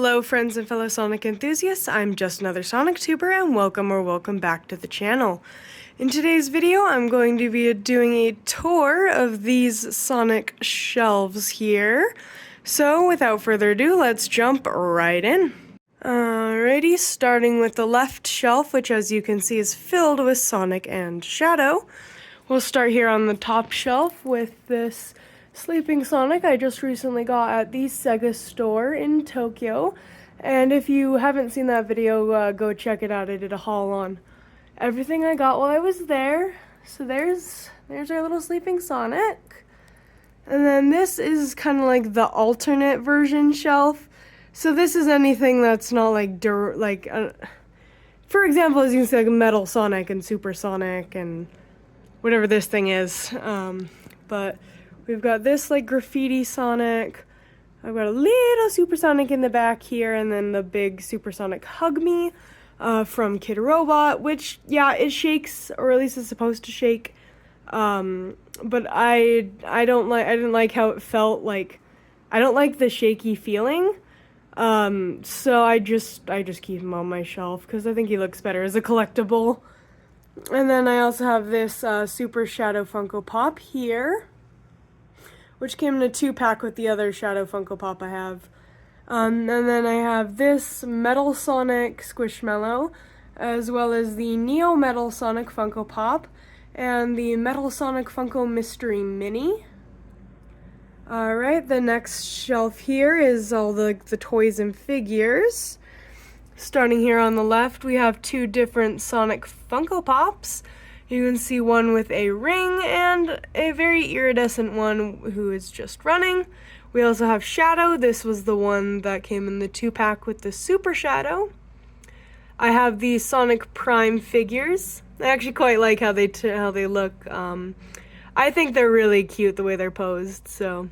Hello friends and fellow Sonic enthusiasts, I'm just another Sonic Tuber and welcome back to the channel. In today's video I'm going to be doing a tour of these Sonic shelves here. So without further ado, let's jump right in. Alrighty, starting with the left shelf, which as you can see is filled with Sonic and Shadow. We'll start here on the top shelf with this Sleeping Sonic I just recently got at the Sega store in Tokyo. And if you haven't seen that video, go check it out. I did a haul on everything I got while I was there. So there's our little Sleeping Sonic. And then this is kind of like the alternate version shelf. So this is anything that's not like for example, as you can see, like Metal Sonic and Super Sonic and whatever this thing is. But we've got this like graffiti Sonic. I've got a little Super Sonic in the back here, and then the big Super Sonic Hug Me from Kid Robot, which, yeah, it shakes, or at least it's supposed to shake. But I didn't like how it felt. Like, I don't like the shaky feeling. So I just keep him on my shelf because I think he looks better as a collectible. And then I also have this Super Shadow Funko Pop here, which came in a 2-pack with the other Shadow Funko Pop I have. And then I have this Metal Sonic Squishmallow, as well as the Neo Metal Sonic Funko Pop, and the Metal Sonic Funko Mystery Mini. Alright, the next shelf here is all the toys and figures. Starting here on the left, we have 2 different Sonic Funko Pops. You can see one with a ring and a very iridescent one who is just running. We also have Shadow. This was the one that came in the 2-pack with the Super Shadow. I have the Sonic Prime figures. I actually quite like how they look. I think they're really cute the way they're posed. So,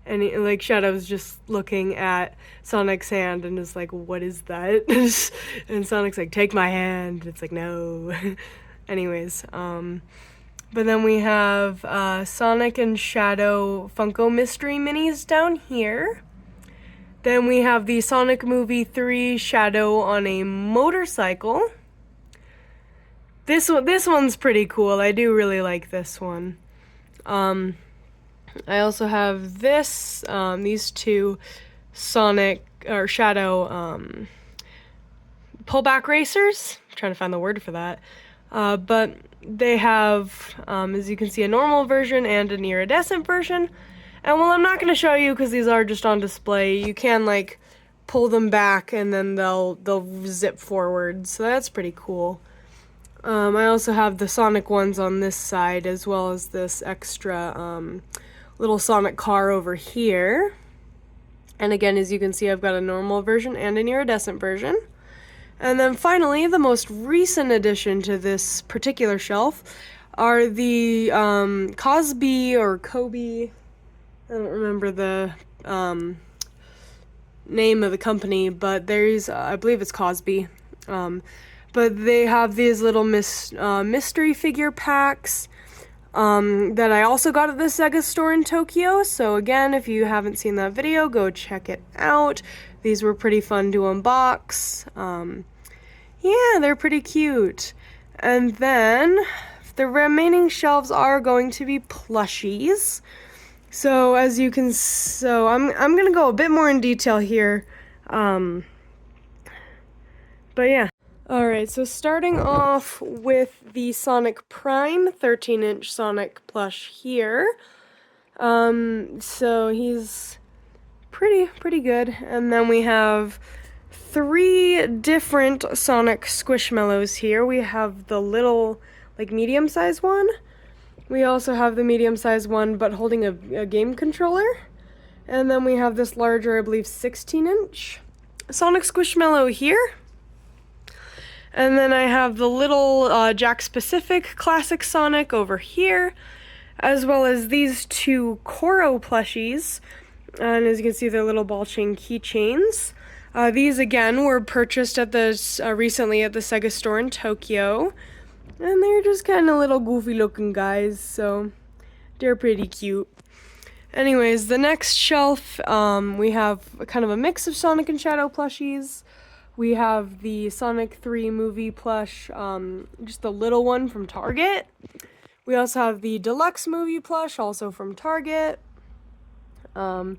and like Shadow's just looking at Sonic's hand and is like, "What is that?" And Sonic's like, "Take my hand." It's like, no. Anyways, but then we have Sonic and Shadow Funko Mystery Minis down here. Then we have the Sonic Movie 3 Shadow on a motorcycle. This one's pretty cool. I do really like this one. I also have these 2 Sonic or Shadow pullback racers. I'm trying to find the word for that. But they have, as you can see, a normal version and an iridescent version. And well, I'm not going to show you because these are just on display. You can like pull them back and then they'll zip forward. So that's pretty cool. I also have the Sonic ones on this side, as well as this extra little Sonic car over here. And again, as you can see, I've got a normal version and an iridescent version. And then finally, the most recent addition to this particular shelf are the Cosby or Kobe. I don't remember the name of the company, but there's, I believe it's Cosby. But they have these little mystery figure packs that I also got at the Sega store in Tokyo. So again, if you haven't seen that video, go check it out. These were pretty fun to unbox. Yeah, they're pretty cute. And then the remaining shelves are going to be plushies. So as you can, I'm gonna go a bit more in detail here. But yeah. Alright, so starting off with the Sonic Prime 13-inch Sonic plush here. So he's pretty good. And then we have 3 different Sonic Squishmallows here. We have the little, like, medium-sized one. We also have the medium-sized one, but holding a game controller. And then we have this larger, I believe, 16-inch Sonic Squishmallow here. And then I have the little Jakks Pacific Classic Sonic over here, as well as these 2 Koro plushies. And as you can see, they're little ball chain keychains. These, again, were purchased at recently at the Sega store in Tokyo. And they're just kind of little goofy-looking guys, so they're pretty cute. Anyways, the next shelf, we have kind of a mix of Sonic and Shadow plushies. We have the Sonic 3 movie plush, just the little one from Target. We also have the deluxe movie plush, also from Target. I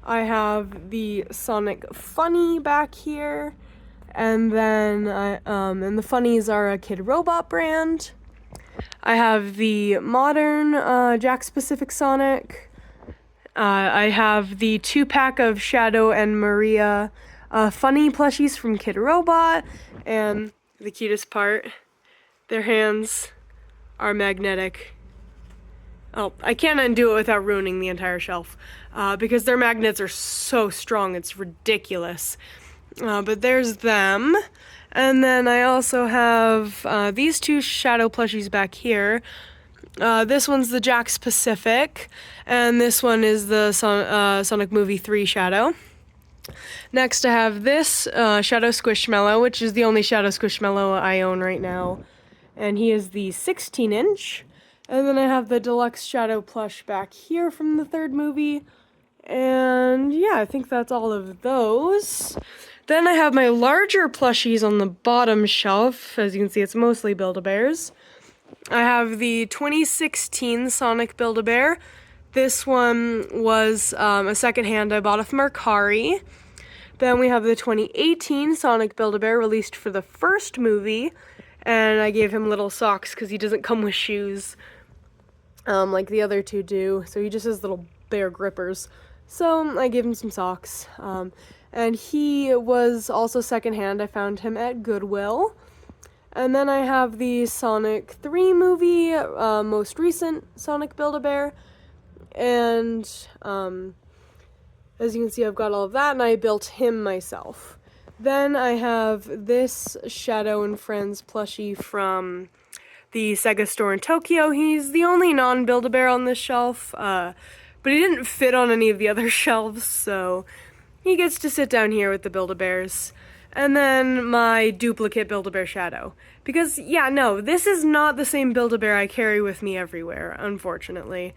have the Sonic Funny back here, and then and the Funnies are a Kid Robot brand. I have the modern Jakks Pacific Sonic. I have the 2-pack of Shadow and Maria Funny plushies from Kid Robot, and the cutest part, their hands are magnetic. Oh, I can't undo it without ruining the entire shelf, because their magnets are so strong, it's ridiculous. But there's them. And then I also have these 2 Shadow plushies back here. This one's the Jakks Pacific, and this one is the Sonic Movie 3 Shadow. Next I have this Shadow Squishmallow, which is the only Shadow Squishmallow I own right now. And he is the 16-inch. And then I have the deluxe Shadow plush back here from the 3rd movie. And yeah, I think that's all of those. Then I have my larger plushies on the bottom shelf. As you can see, it's mostly Build-A-Bears. I have the 2016 Sonic Build-A-Bear. This one was a secondhand I bought off Mercari. Then we have the 2018 Sonic Build-A-Bear released for the 1st movie. And I gave him little socks because he doesn't come with shoes like the other 2 do. So he just has little bear grippers. So I gave him some socks. And he was also secondhand. I found him at Goodwill. And then I have the Sonic 3 movie, most recent Sonic Build-A-Bear. And as you can see, I've got all of that, and I built him myself. Then I have this Shadow and Friends plushie from the Sega store in Tokyo. He's the only non-Build-A-Bear on this shelf, but he didn't fit on any of the other shelves, so he gets to sit down here with the Build-A-Bears. And then my duplicate Build-A-Bear Shadow. Because, yeah, no, this is not the same Build-A-Bear I carry with me everywhere, unfortunately.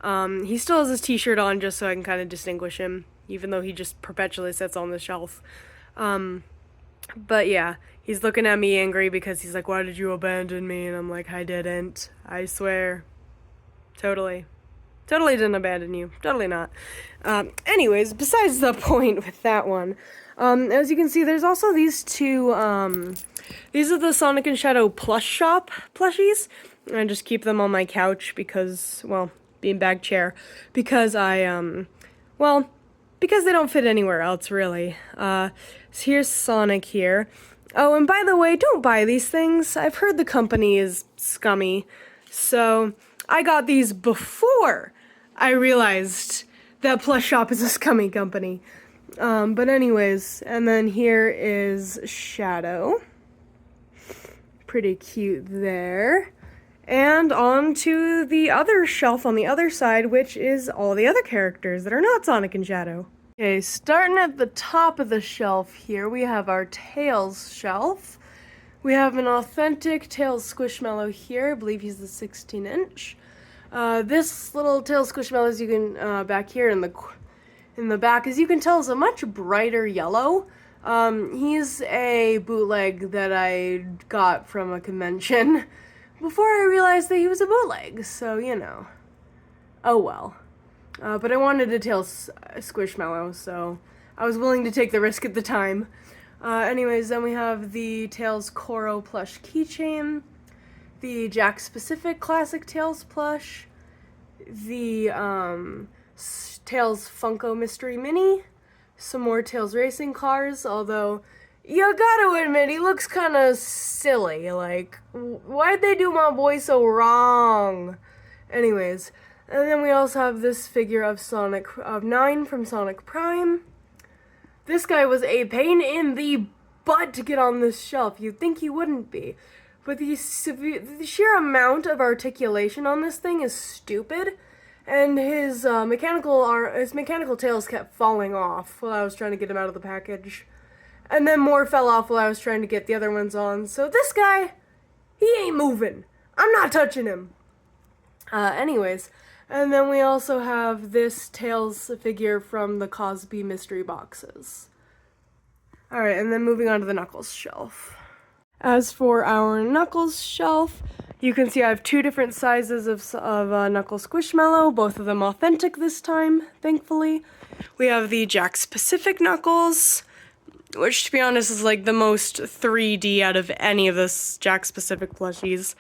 He still has his t-shirt on just so I can kind of distinguish him, even though he just perpetually sits on the shelf. But yeah, he's looking at me angry because he's like, why did you abandon me? And I'm like, I didn't. I swear. Totally didn't abandon you. Totally not. Anyways, besides the point with that one, as you can see, there's also these 2, these are the Sonic and Shadow Plush Shop plushies. I just keep them on my couch because, well, beanbag chair, because because they don't fit anywhere else, really. So here's Sonic here. Oh, and by the way, don't buy these things. I've heard the company is scummy. So I got these before I realized that Plush Shop is a scummy company. But anyways, and then here is Shadow. Pretty cute there. And on to the other shelf on the other side, which is all the other characters that are not Sonic and Shadow. Okay, starting at the top of the shelf here, we have our Tails shelf. We have an authentic Tails Squishmallow here. I believe he's the 16-inch. This little Tails Squishmallow, as you can, back here in the back, as you can tell, is a much brighter yellow. He's a bootleg that I got from a convention before I realized that he was a bootleg, so, you know. Oh well. But I wanted a Tails Squishmallow, so I was willing to take the risk at the time. Anyways, then we have the Tails Koro plush keychain, the Jakks Pacific Classic Tails plush, the Tails Funko Mystery Mini, some more Tails Racing cars, although you gotta admit, he looks kinda silly. Like, why'd they do my boy so wrong? Anyways, and then we also have this figure of Sonic of 9 from Sonic Prime. This guy was a pain in the butt to get on this shelf. You'd think he wouldn't be. But the sheer amount of articulation on this thing is stupid. And his mechanical tails kept falling off while I was trying to get him out of the package. And then more fell off while I was trying to get the other ones on. So this guy, he ain't moving. I'm not touching him. Anyways, And then we also have this Tails figure from the Cosby mystery boxes. Alright, and then moving on to the Knuckles shelf. As for our Knuckles shelf, you can see I have two different sizes of Knuckles Squishmallow, both of them authentic this time, thankfully. We have the Jakks Pacific Knuckles, which to be honest is like the most 3D out of any of the Jakks Pacific plushies.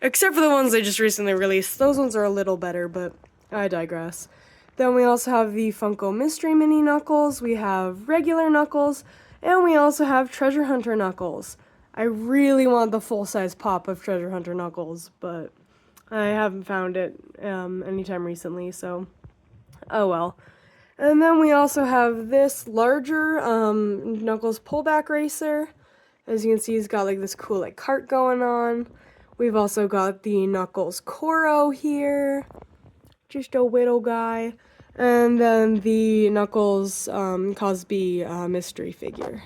Except for the ones they just recently released. Those ones are a little better, but I digress. Then we also have the Funko Mystery Mini Knuckles, we have regular Knuckles, and we also have Treasure Hunter Knuckles. I really want the full-size pop of Treasure Hunter Knuckles, but I haven't found it anytime recently, so oh well. And then we also have this larger Knuckles pullback racer. As you can see, he's got like this cool like cart going on. We've also got the Knuckles Koro here, just a little guy. And then the Knuckles Cosby mystery figure.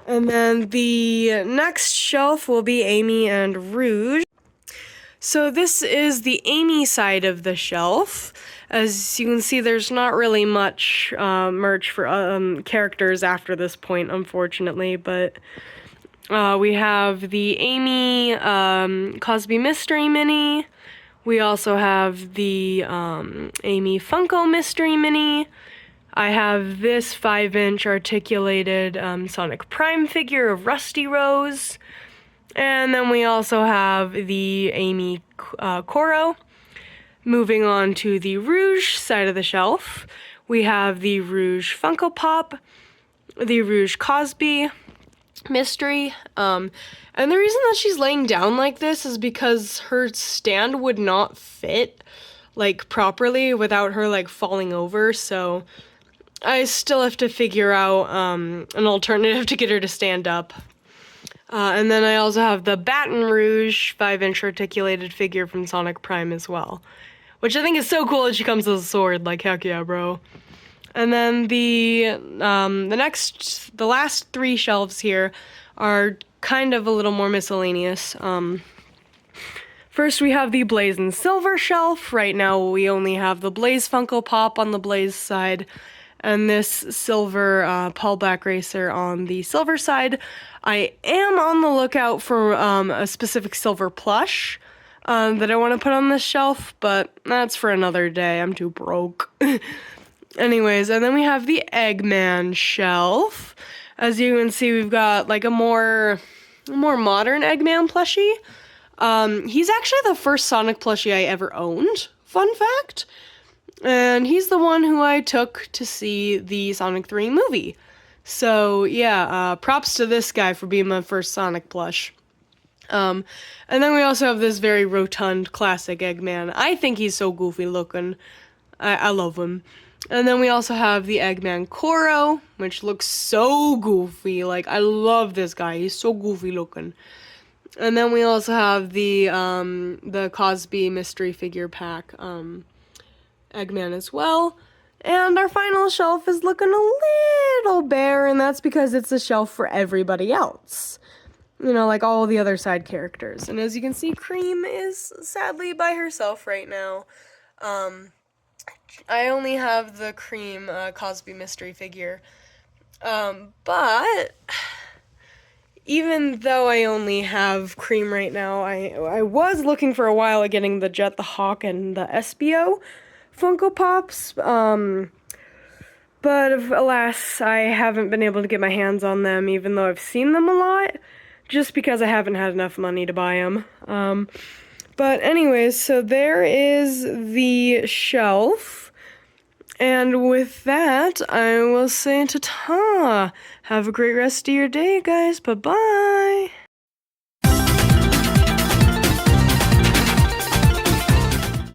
And then the next shelf will be Amy and Rouge. So this is the Amy side of the shelf. As you can see, there's not really much merch for characters after this point, unfortunately, but we have the Amy Cosby Mystery Mini. We also have the Amy Funko Mystery Mini. I have this 5-inch articulated Sonic Prime figure of Rusty Rose. And then we also have the Amy Koro. Moving on to the Rouge side of the shelf, we have the Rouge Funko Pop, the Rouge Cosby Mystery. And the reason that she's laying down like this is because her stand would not fit like properly without her like falling over, so I still have to figure out an alternative to get her to stand up. And then I also have the Baton Rouge 5-inch articulated figure from Sonic Prime as well, which I think is so cool that she comes with a sword, like heck yeah, bro. And then the last three shelves here are kind of a little more miscellaneous. First we have the Blaze and Silver shelf. Right now we only have the Blaze Funko Pop on the Blaze side, and this silver pullback racer on the silver side. I am on the lookout for a specific silver plush that I want to put on this shelf, but that's for another day. I'm too broke. Anyways, and then we have the Eggman shelf. As you can see, we've got like a more modern Eggman plushie. He's actually the first Sonic plushie I ever owned, fun fact. And he's the one who I took to see the Sonic 3 movie. So yeah, props to this guy for being my first Sonic plush. And then we also have this very rotund classic Eggman. I think he's so goofy looking. I love him. And then we also have the Eggman Koro, which looks so goofy. Like, I love this guy. He's so goofy looking. And then we also have the Cosby mystery figure pack Eggman as well. And our final shelf is looking a little bare, and that's because it's a shelf for everybody else. You know, like all the other side characters. And as you can see, Cream is sadly by herself right now. I only have the Cream Cosby mystery figure. But even though I only have Cream right now, I was looking for a while at getting the Jet the Hawk and the Espio Funko Pops. But alas, I haven't been able to get my hands on them, even though I've seen them a lot, just because I haven't had enough money to buy them. But anyways, so there is the shelf. And with that, I will say ta-ta. Have a great rest of your day, guys. Bye-bye.